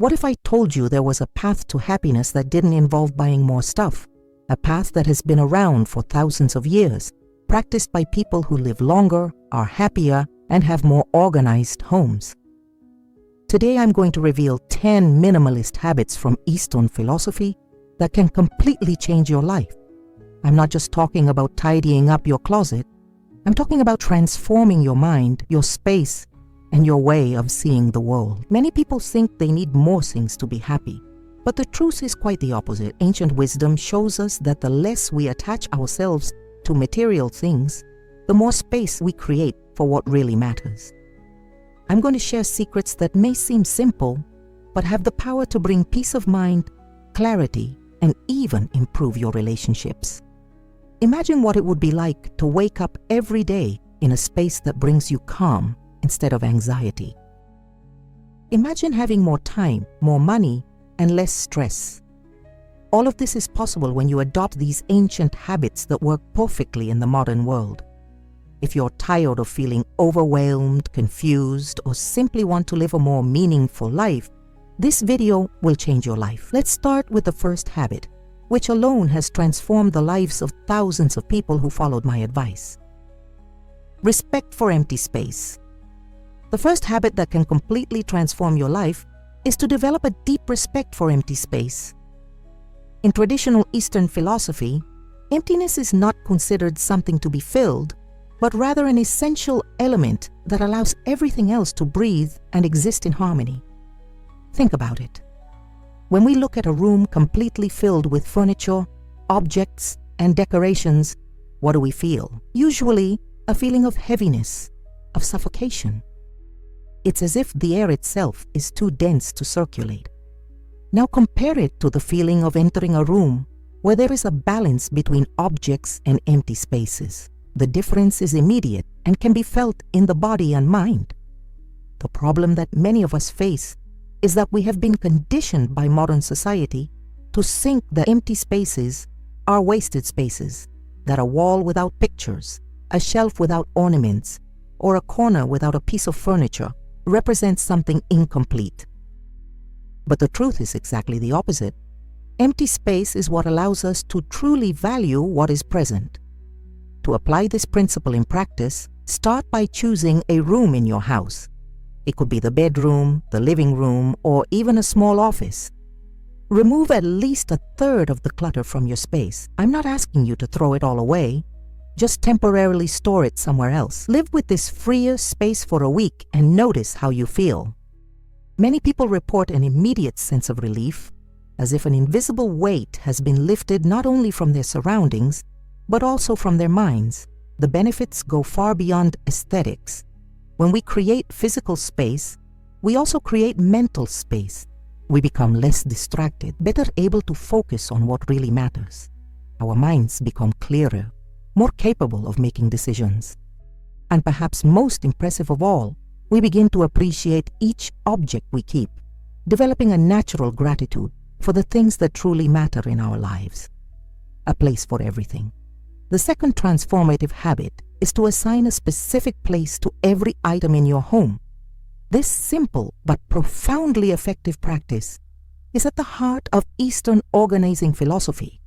What if I told you there was a path to happiness that didn't involve buying more stuff? A path that has been around for thousands of years, practiced by people who live longer, are happier, and have more organized homes. Today I'm going to reveal 10 minimalist habits from Eastern philosophy that can completely change your life. I'm not just talking about tidying up your closet. I'm talking about transforming your mind, your space, and your way of seeing the world. Many people think they need more things to be happy, but the truth is quite the opposite. Ancient wisdom shows us that the less we attach ourselves to material things, the more space we create for what really matters. I'm going to share secrets that may seem simple, but have the power to bring peace of mind, clarity, and even improve your relationships. Imagine what it would be like to wake up every day in a space that brings you calm instead of anxiety. Imagine having more time, more money, and less stress. All of this is possible when you adopt these ancient habits that work perfectly in the modern world. If you're tired of feeling overwhelmed, confused, or simply want to live a more meaningful life, this video will change your life. Let's start with the first habit, which alone has transformed the lives of thousands of people who followed my advice. Respect for empty space. The first habit that can completely transform your life is to develop a deep respect for empty space. In traditional Eastern philosophy, emptiness is not considered something to be filled, but rather an essential element that allows everything else to breathe and exist in harmony. Think about it. When we look at a room completely filled with furniture, objects, and decorations, what do we feel? Usually, a feeling of heaviness, of suffocation. It's as if the air itself is too dense to circulate. Now compare it to the feeling of entering a room where there is a balance between objects and empty spaces. The difference is immediate and can be felt in the body and mind. The problem that many of us face is that we have been conditioned by modern society to think that empty spaces are wasted spaces, that a wall without pictures, a shelf without ornaments, or a corner without a piece of furniture represents something incomplete. But the truth is exactly the opposite. Empty space is what allows us to truly value what is present. To apply this principle in practice, start by choosing a room in your house. It could be the bedroom, the living room, or even a small office. Remove at least a third of the clutter from your space. I'm not asking you to throw it all away. Just temporarily store it somewhere else. Live with this freer space for a week and notice how you feel. Many people report an immediate sense of relief, as if an invisible weight has been lifted not only from their surroundings, but also from their minds. The benefits go far beyond aesthetics. When we create physical space, we also create mental space. We become less distracted, better able to focus on what really matters. Our minds become clearer, more capable of making decisions. And perhaps most impressive of all, we begin to appreciate each object we keep, developing a natural gratitude for the things that truly matter in our lives. A place for everything. The second transformative habit is to assign a specific place to every item in your home. This simple but profoundly effective practice is at the heart of Eastern organizing philosophy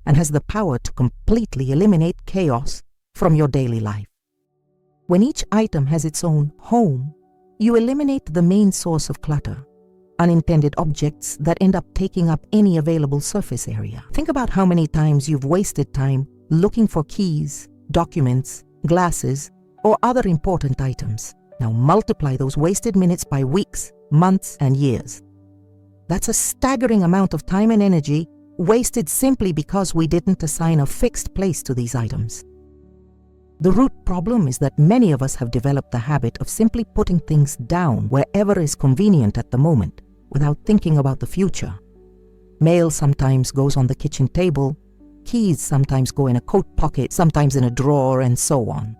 and has the power to completely eliminate chaos from your daily life. When each item has its own home, you eliminate the main source of clutter, unintended objects that end up taking up any available surface area. Think about how many times you've wasted time looking for keys, documents, glasses, or other important items. Now multiply those wasted minutes by weeks, months, and years. That's a staggering amount of time and energy wasted simply because we didn't assign a fixed place to these items. The root problem is that many of us have developed the habit of simply putting things down wherever is convenient at the moment, without thinking about the future. Mail sometimes goes on the kitchen table, keys sometimes go in a coat pocket, sometimes in a drawer, and so on.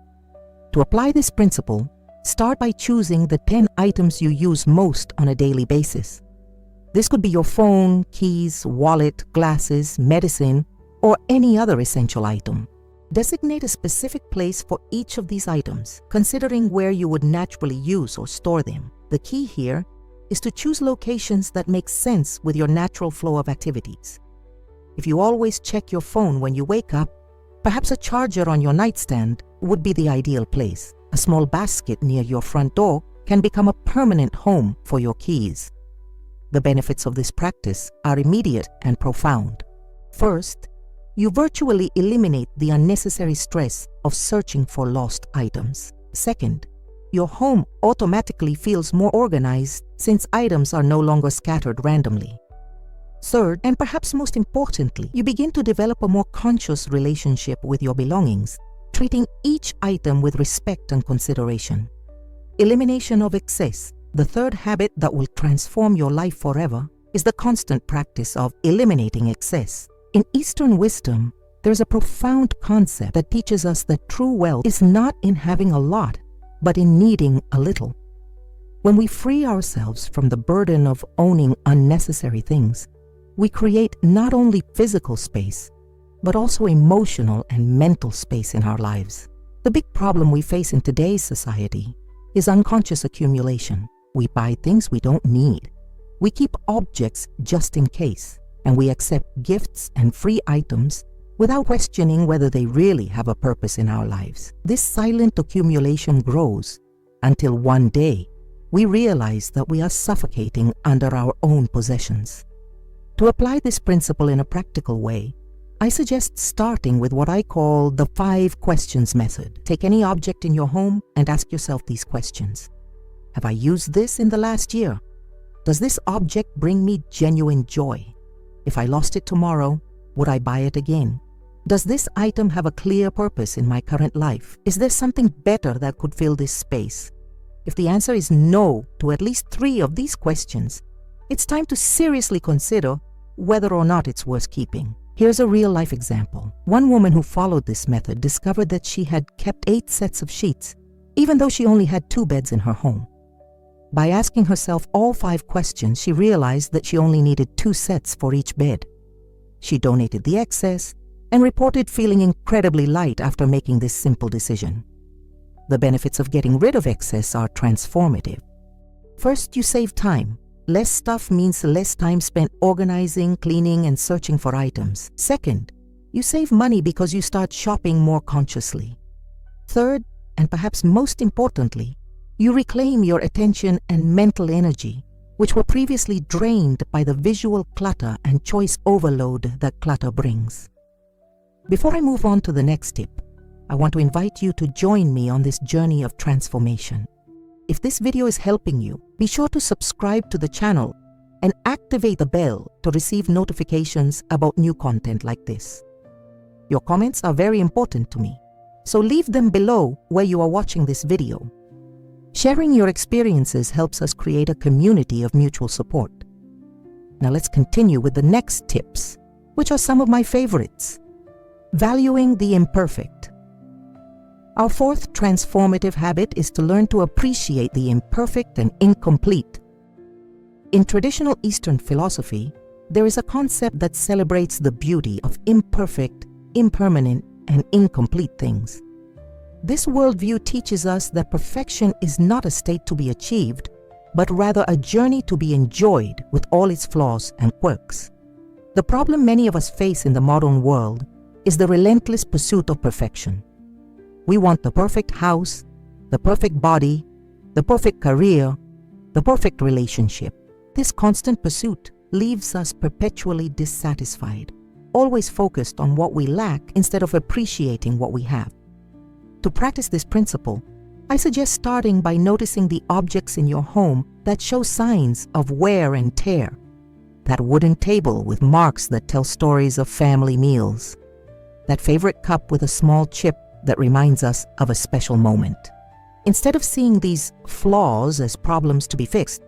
To apply this principle, start by choosing the 10 items you use most on a daily basis. This could be your phone, keys, wallet, glasses, medicine, or any other essential item. Designate a specific place for each of these items, considering where you would naturally use or store them. The key here is to choose locations that make sense with your natural flow of activities. If you always check your phone when you wake up, perhaps a charger on your nightstand would be the ideal place. A small basket near your front door can become a permanent home for your keys. The benefits of this practice are immediate and profound. First, you virtually eliminate the unnecessary stress of searching for lost items. Second, your home automatically feels more organized since items are no longer scattered randomly. Third, and perhaps most importantly, you begin to develop a more conscious relationship with your belongings, treating each item with respect and consideration. Elimination of excess. The third habit that will transform your life forever is the constant practice of eliminating excess. In Eastern wisdom, there is a profound concept that teaches us that true wealth is not in having a lot, but in needing a little. When we free ourselves from the burden of owning unnecessary things, we create not only physical space, but also emotional and mental space in our lives. The big problem we face in today's society is unconscious accumulation. We buy things we don't need. We keep objects just in case, and we accept gifts and free items without questioning whether they really have a purpose in our lives. This silent accumulation grows until one day we realize that we are suffocating under our own possessions. To apply this principle in a practical way, I suggest starting with what I call the 5 questions method. Take any object in your home and ask yourself these questions. Have I used this in the last year? Does this object bring me genuine joy? If I lost it tomorrow, would I buy it again? Does this item have a clear purpose in my current life? Is there something better that could fill this space? If the answer is no to at least 3 of these questions, it's time to seriously consider whether or not it's worth keeping. Here's a real-life example. One woman who followed this method discovered that she had kept 8 sets of sheets, even though she only had 2 beds in her home. By asking herself all 5 questions, she realized that she only needed 2 sets for each bed. She donated the excess and reported feeling incredibly light after making this simple decision. The benefits of getting rid of excess are transformative. First, you save time. Less stuff means less time spent organizing, cleaning, and searching for items. Second, you save money because you start shopping more consciously. Third, and perhaps most importantly, you reclaim your attention and mental energy, which were previously drained by the visual clutter and choice overload that clutter brings. Before I move on to the next tip, I want to invite you to join me on this journey of transformation. If this video is helping you, be sure to subscribe to the channel and activate the bell to receive notifications about new content like this. Your comments are very important to me, so leave them below where you are watching this video. Sharing your experiences helps us create a community of mutual support. Now let's continue with the next tips, which are some of my favorites. Valuing the imperfect. Our 4th transformative habit is to learn to appreciate the imperfect and incomplete. In traditional Eastern philosophy, there is a concept that celebrates the beauty of imperfect, impermanent, and incomplete things. This worldview teaches us that perfection is not a state to be achieved, but rather a journey to be enjoyed with all its flaws and quirks. The problem many of us face in the modern world is the relentless pursuit of perfection. We want the perfect house, the perfect body, the perfect career, the perfect relationship. This constant pursuit leaves us perpetually dissatisfied, always focused on what we lack instead of appreciating what we have. To practice this principle, I suggest starting by noticing the objects in your home that show signs of wear and tear. That wooden table with marks that tell stories of family meals. That favorite cup with a small chip that reminds us of a special moment. Instead of seeing these flaws as problems to be fixed,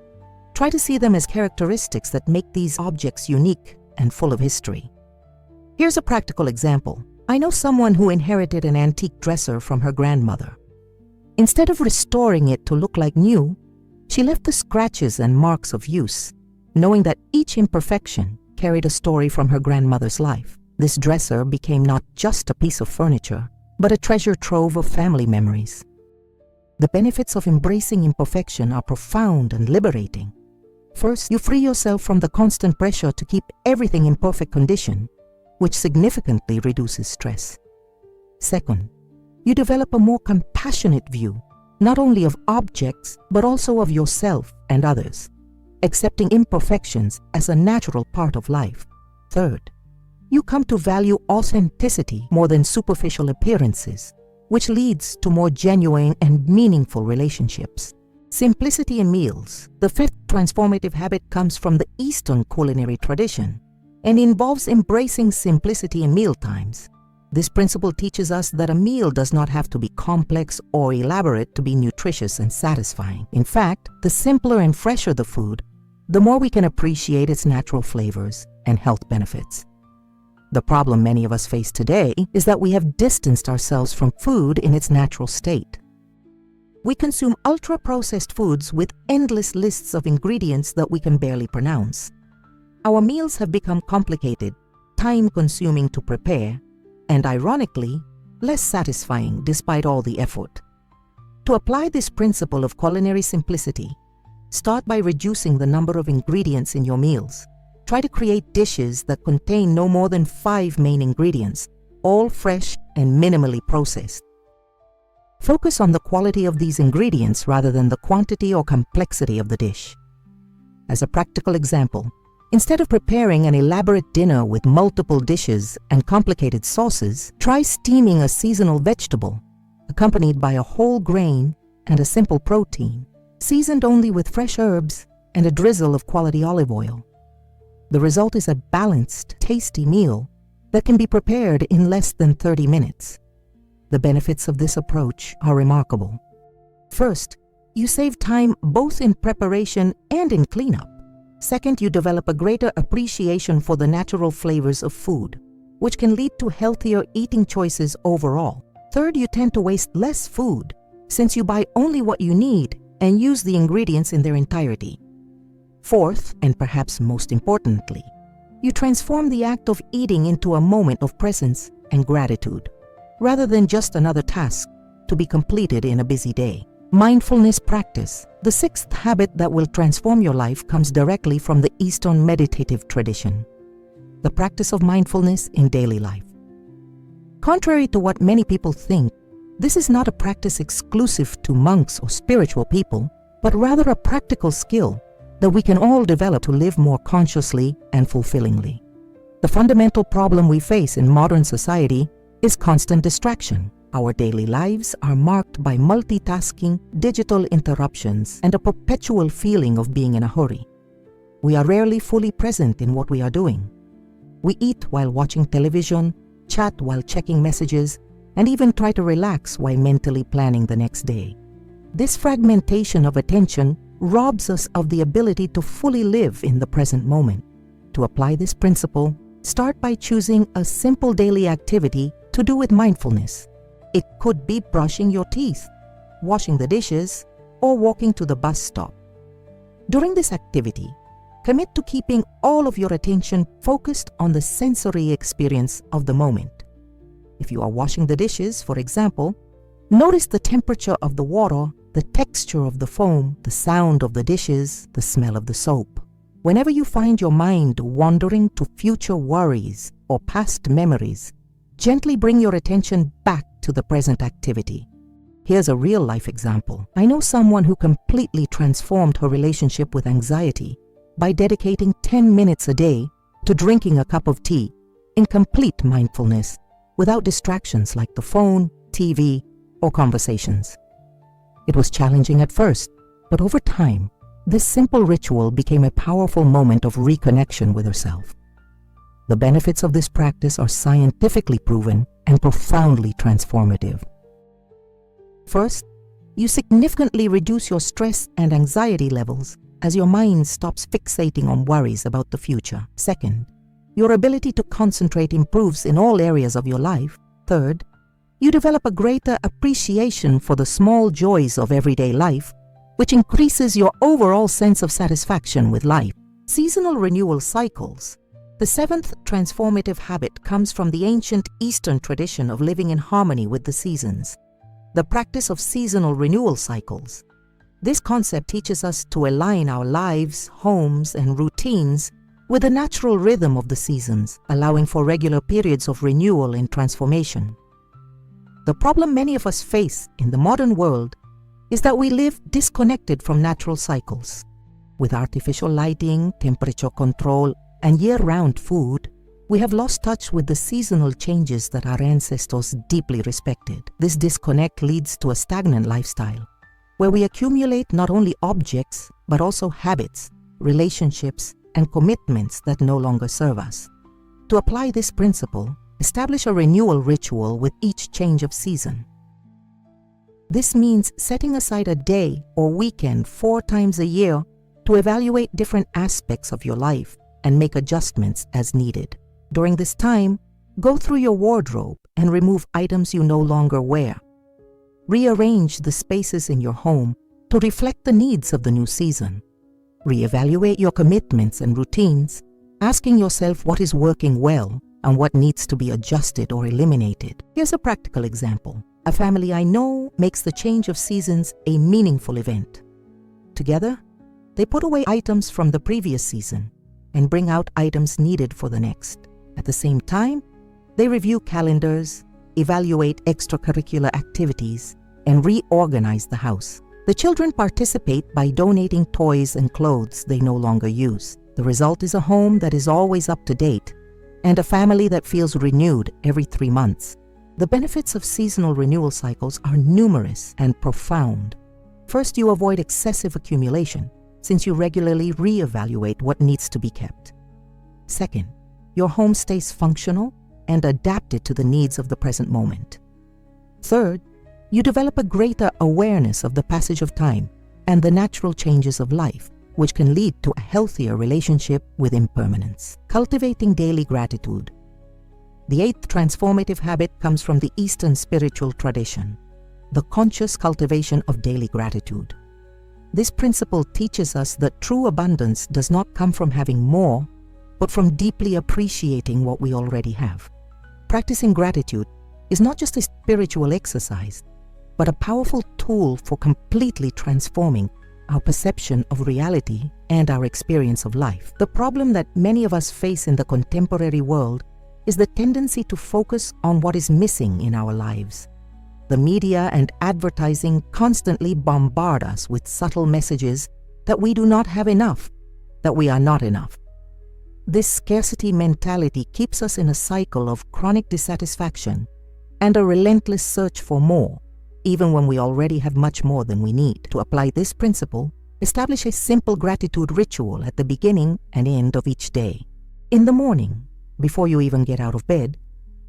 try to see them as characteristics that make these objects unique and full of history. Here's a practical example. I know someone who inherited an antique dresser from her grandmother. Instead of restoring it to look like new, she left the scratches and marks of use, knowing that each imperfection carried a story from her grandmother's life. This dresser became not just a piece of furniture, but a treasure trove of family memories. The benefits of embracing imperfection are profound and liberating. First, you free yourself from the constant pressure to keep everything in perfect condition, which significantly reduces stress. Second, you develop a more compassionate view, not only of objects, but also of yourself and others, accepting imperfections as a natural part of life. Third, you come to value authenticity more than superficial appearances, which leads to more genuine and meaningful relationships. Simplicity in meals. The fifth transformative habit comes from the Eastern culinary tradition and involves embracing simplicity in meal times. This principle teaches us that a meal does not have to be complex or elaborate to be nutritious and satisfying. In fact, the simpler and fresher the food, the more we can appreciate its natural flavors and health benefits. The problem many of us face today is that we have distanced ourselves from food in its natural state. We consume ultra-processed foods with endless lists of ingredients that we can barely pronounce. Our meals have become complicated, time-consuming to prepare, and ironically, less satisfying despite all the effort. To apply this principle of culinary simplicity, start by reducing the number of ingredients in your meals. Try to create dishes that contain no more than 5 main ingredients, all fresh and minimally processed. Focus on the quality of these ingredients rather than the quantity or complexity of the dish. As a practical example, instead of preparing an elaborate dinner with multiple dishes and complicated sauces, try steaming a seasonal vegetable, accompanied by a whole grain and a simple protein, seasoned only with fresh herbs and a drizzle of quality olive oil. The result is a balanced, tasty meal that can be prepared in less than 30 minutes. The benefits of this approach are remarkable. First, you save time both in preparation and in cleanup. Second, you develop a greater appreciation for the natural flavors of food, which can lead to healthier eating choices overall. Third, you tend to waste less food since you buy only what you need and use the ingredients in their entirety. Fourth, and perhaps most importantly, you transform the act of eating into a moment of presence and gratitude, rather than just another task to be completed in a busy day. Mindfulness practice. The sixth habit that will transform your life comes directly from the Eastern meditative tradition, the practice of mindfulness in daily life. Contrary to what many people think, this is not a practice exclusive to monks or spiritual people, but rather a practical skill that we can all develop to live more consciously and fulfillingly. The fundamental problem we face in modern society is constant distraction. Our daily lives are marked by multitasking, digital interruptions, and a perpetual feeling of being in a hurry. We are rarely fully present in what we are doing. We eat while watching television, chat while checking messages, and even try to relax while mentally planning the next day. This fragmentation of attention robs us of the ability to fully live in the present moment. To apply this principle, start by choosing a simple daily activity to do with mindfulness. It could be brushing your teeth, washing the dishes, or walking to the bus stop. During this activity, commit to keeping all of your attention focused on the sensory experience of the moment. If you are washing the dishes, for example, notice the temperature of the water, the texture of the foam, the sound of the dishes, the smell of the soap. Whenever you find your mind wandering to future worries or past memories, gently bring your attention back to the present activity. Here's a real-life example. I know someone who completely transformed her relationship with anxiety by dedicating 10 minutes a day to drinking a cup of tea in complete mindfulness, without distractions like the phone, TV, or conversations. It was challenging at first, but over time, this simple ritual became a powerful moment of reconnection with herself. The benefits of this practice are scientifically proven and profoundly transformative. First, you significantly reduce your stress and anxiety levels as your mind stops fixating on worries about the future. Second, your ability to concentrate improves in all areas of your life. Third, you develop a greater appreciation for the small joys of everyday life, which increases your overall sense of satisfaction with life. Seasonal renewal cycles. The seventh transformative habit comes from the ancient Eastern tradition of living in harmony with the seasons, the practice of seasonal renewal cycles. This concept teaches us to align our lives, homes, and routines with the natural rhythm of the seasons, allowing for regular periods of renewal and transformation. The problem many of us face in the modern world is that we live disconnected from natural cycles. With artificial lighting, temperature control, and year-round food, we have lost touch with the seasonal changes that our ancestors deeply respected. This disconnect leads to a stagnant lifestyle, where we accumulate not only objects, but also habits, relationships, and commitments that no longer serve us. To apply this principle, establish a renewal ritual with each change of season. This means setting aside a day or weekend 4 times a year to evaluate different aspects of your life and make adjustments as needed. During this time, go through your wardrobe and remove items you no longer wear. Rearrange the spaces in your home to reflect the needs of the new season. Reevaluate your commitments and routines, asking yourself what is working well and what needs to be adjusted or eliminated. Here's a practical example. A family I know makes the change of seasons a meaningful event. Together, they put away items from the previous season and bring out items needed for the next. At the same time, they review calendars, evaluate extracurricular activities, and reorganize the house. The children participate by donating toys and clothes they no longer use. The result is a home that is always up to date and a family that feels renewed every 3 months. The benefits of seasonal renewal cycles are numerous and profound. First, you avoid excessive accumulation, since you regularly reevaluate what needs to be kept. Second, your home stays functional and adapted to the needs of the present moment. Third, you develop a greater awareness of the passage of time and the natural changes of life, which can lead to a healthier relationship with impermanence. Cultivating daily gratitude. The 8th transformative habit comes from the Eastern spiritual tradition, the conscious cultivation of daily gratitude. This principle teaches us that true abundance does not come from having more, but from deeply appreciating what we already have. Practicing gratitude is not just a spiritual exercise, but a powerful tool for completely transforming our perception of reality and our experience of life. The problem that many of us face in the contemporary world is the tendency to focus on what is missing in our lives. The media and advertising constantly bombard us with subtle messages that we do not have enough, that we are not enough. This scarcity mentality keeps us in a cycle of chronic dissatisfaction and a relentless search for more, even when we already have much more than we need. To apply this principle, establish a simple gratitude ritual at the beginning and end of each day. In the morning, before you even get out of bed,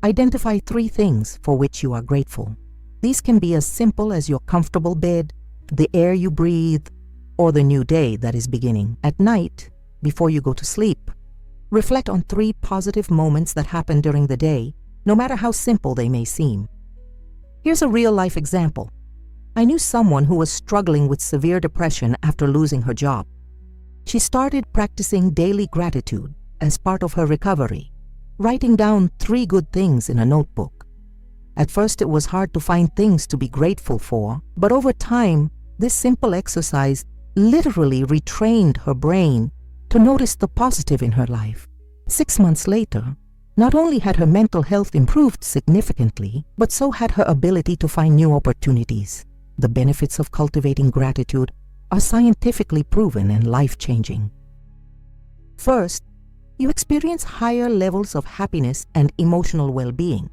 identify 3 things for which you are grateful. These can be as simple as your comfortable bed, the air you breathe, or the new day that is beginning. At night, before you go to sleep, reflect on 3 positive moments that happened during the day, no matter how simple they may seem. Here's a real-life example. I knew someone who was struggling with severe depression after losing her job. She started practicing daily gratitude as part of her recovery, writing down 3 good things in a notebook. At first, it was hard to find things to be grateful for, but over time, this simple exercise literally retrained her brain to notice the positive in her life. 6 months later, not only had her mental health improved significantly, but so had her ability to find new opportunities. The benefits of cultivating gratitude are scientifically proven and life-changing. First, you experience higher levels of happiness and emotional well-being.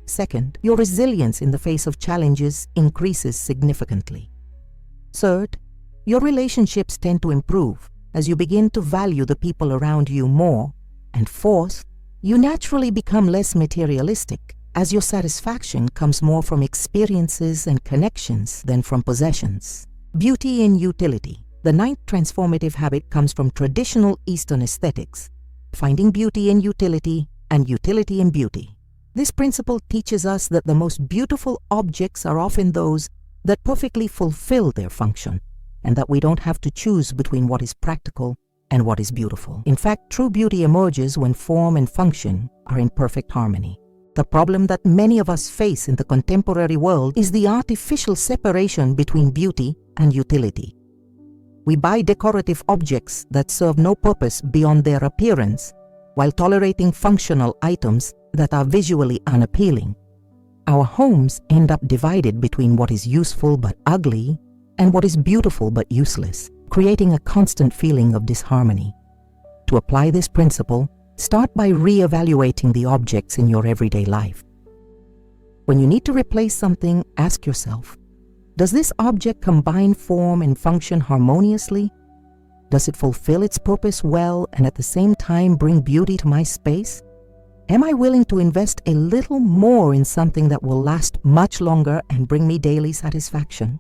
Second, your resilience in the face of challenges increases significantly. Third, your relationships tend to improve as you begin to value the people around you more. And fourth, you naturally become less materialistic, as your satisfaction comes more from experiences and connections than from possessions. Beauty in utility. The 9th transformative habit comes from traditional Eastern aesthetics, finding beauty in utility and utility in beauty. This principle teaches us that the most beautiful objects are often those that perfectly fulfill their function, and that we don't have to choose between what is practical and what is beautiful. In fact, true beauty emerges when form and function are in perfect harmony. The problem that many of us face in the contemporary world is the artificial separation between beauty and utility. We buy decorative objects that serve no purpose beyond their appearance, while tolerating functional items that are visually unappealing. Our homes end up divided between what is useful but ugly and what is beautiful but useless, creating a constant feeling of disharmony. To apply this principle, start by re-evaluating the objects in your everyday life. When you need to replace something, ask yourself, does this object combine form and function harmoniously? Does it fulfill its purpose well and at the same time bring beauty to my space? Am I willing to invest a little more in something that will last much longer and bring me daily satisfaction?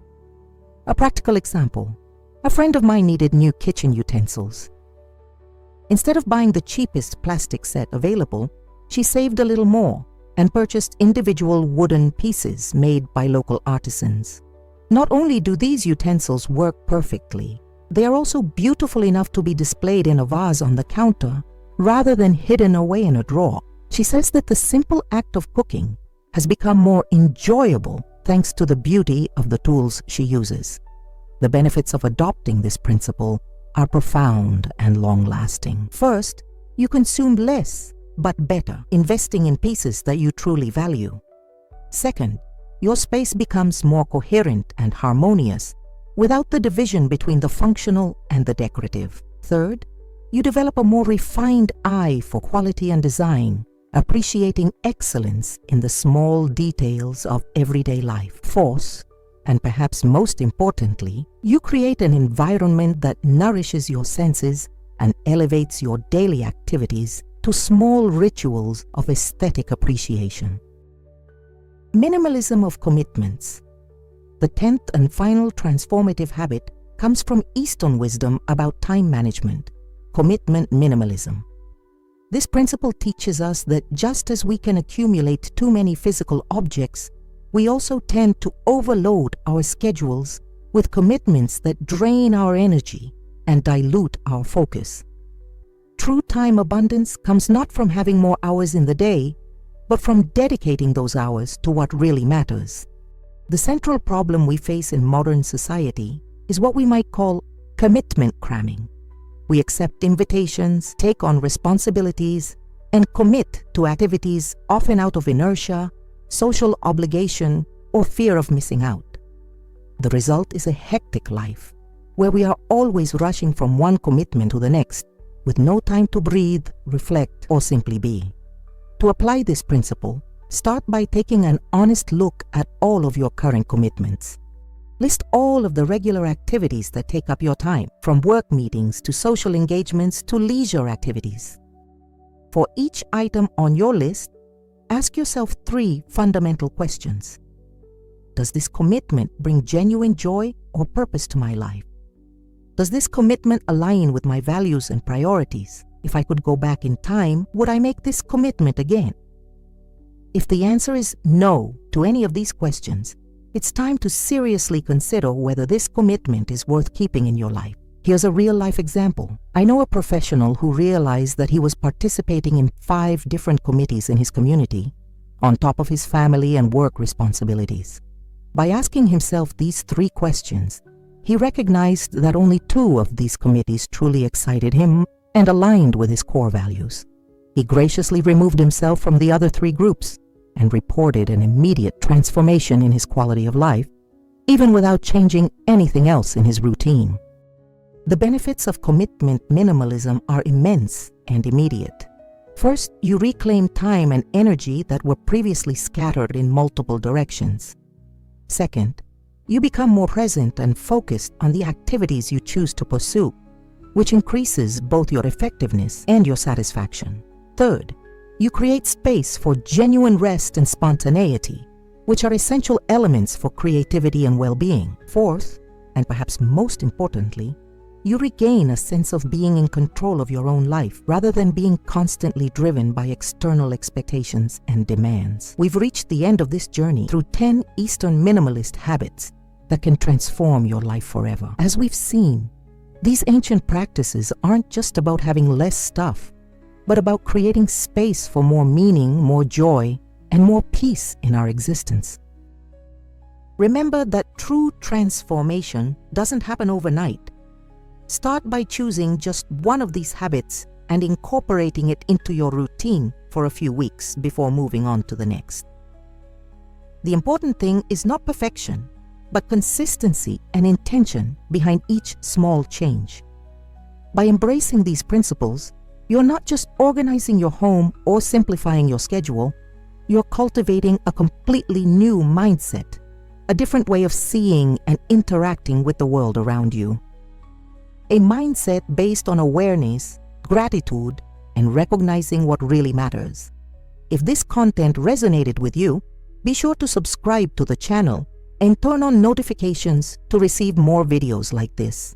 A practical example. A friend of mine needed new kitchen utensils. Instead of buying the cheapest plastic set available, she saved a little more and purchased individual wooden pieces made by local artisans. Not only do these utensils work perfectly, they are also beautiful enough to be displayed in a vase on the counter rather than hidden away in a drawer. She says that the simple act of cooking has become more enjoyable thanks to the beauty of the tools she uses. The benefits of adopting this principle are profound and long-lasting. First, you consume less but better, investing in pieces that you truly value. Second, your space becomes more coherent and harmonious without the division between the functional and the decorative. Third, you develop a more refined eye for quality and design, appreciating excellence in the small details of everyday life. Fourth, and perhaps most importantly, you create an environment that nourishes your senses and elevates your daily activities to small rituals of aesthetic appreciation. Minimalism of commitments. The 10th and final transformative habit comes from Eastern wisdom about time management, commitment minimalism. This principle teaches us that just as we can accumulate too many physical objects, we also tend to overload our schedules with commitments that drain our energy and dilute our focus. True time abundance comes not from having more hours in the day, but from dedicating those hours to what really matters. The central problem we face in modern society is what we might call commitment cramming. We accept invitations, take on responsibilities, and commit to activities often out of inertia, social obligation, or fear of missing out. The result is a hectic life, where we are always rushing from one commitment to the next, with no time to breathe, reflect, or simply be. To apply this principle, start by taking an honest look at all of your current commitments. List all of the regular activities that take up your time, from work meetings to social engagements to leisure activities. For each item on your list, ask yourself 3 fundamental questions. Does this commitment bring genuine joy or purpose to my life? Does this commitment align with my values and priorities? If I could go back in time, would I make this commitment again? If the answer is no to any of these questions, it's time to seriously consider whether this commitment is worth keeping in your life. Here's a real-life example. I know a professional who realized that he was participating in 5 different committees in his community, on top of his family and work responsibilities. By asking himself these 3 questions, he recognized that only 2 of these committees truly excited him and aligned with his core values. He graciously removed himself from the other 3 groups and reported an immediate transformation in his quality of life, even without changing anything else in his routine. The benefits of commitment minimalism are immense and immediate. First, you reclaim time and energy that were previously scattered in multiple directions. Second, you become more present and focused on the activities you choose to pursue, which increases both your effectiveness and your satisfaction. Third, you create space for genuine rest and spontaneity, which are essential elements for creativity and well-being. Fourth, and perhaps most importantly, you regain a sense of being in control of your own life rather than being constantly driven by external expectations and demands. We've reached the end of this journey through 10 Eastern minimalist habits that can transform your life forever. As we've seen, these ancient practices aren't just about having less stuff, but about creating space for more meaning, more joy, and more peace in our existence. Remember that true transformation doesn't happen overnight. Start by choosing just one of these habits and incorporating it into your routine for a few weeks before moving on to the next. The important thing is not perfection, but consistency and intention behind each small change. By embracing these principles, you're not just organizing your home or simplifying your schedule, you're cultivating a completely new mindset, a different way of seeing and interacting with the world around you. A mindset based on awareness, gratitude, and recognizing what really matters. If this content resonated with you, be sure to subscribe to the channel and turn on notifications to receive more videos like this.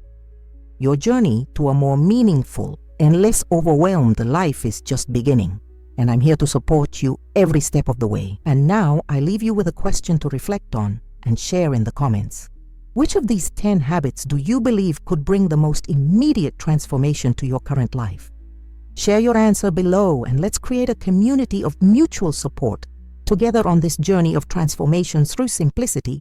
Your journey to a more meaningful and less overwhelmed life is just beginning, and I'm here to support you every step of the way. And now I leave you with a question to reflect on and share in the comments. Which of these 10 habits do you believe could bring the most immediate transformation to your current life? Share your answer below and let's create a community of mutual support together on this journey of transformation through simplicity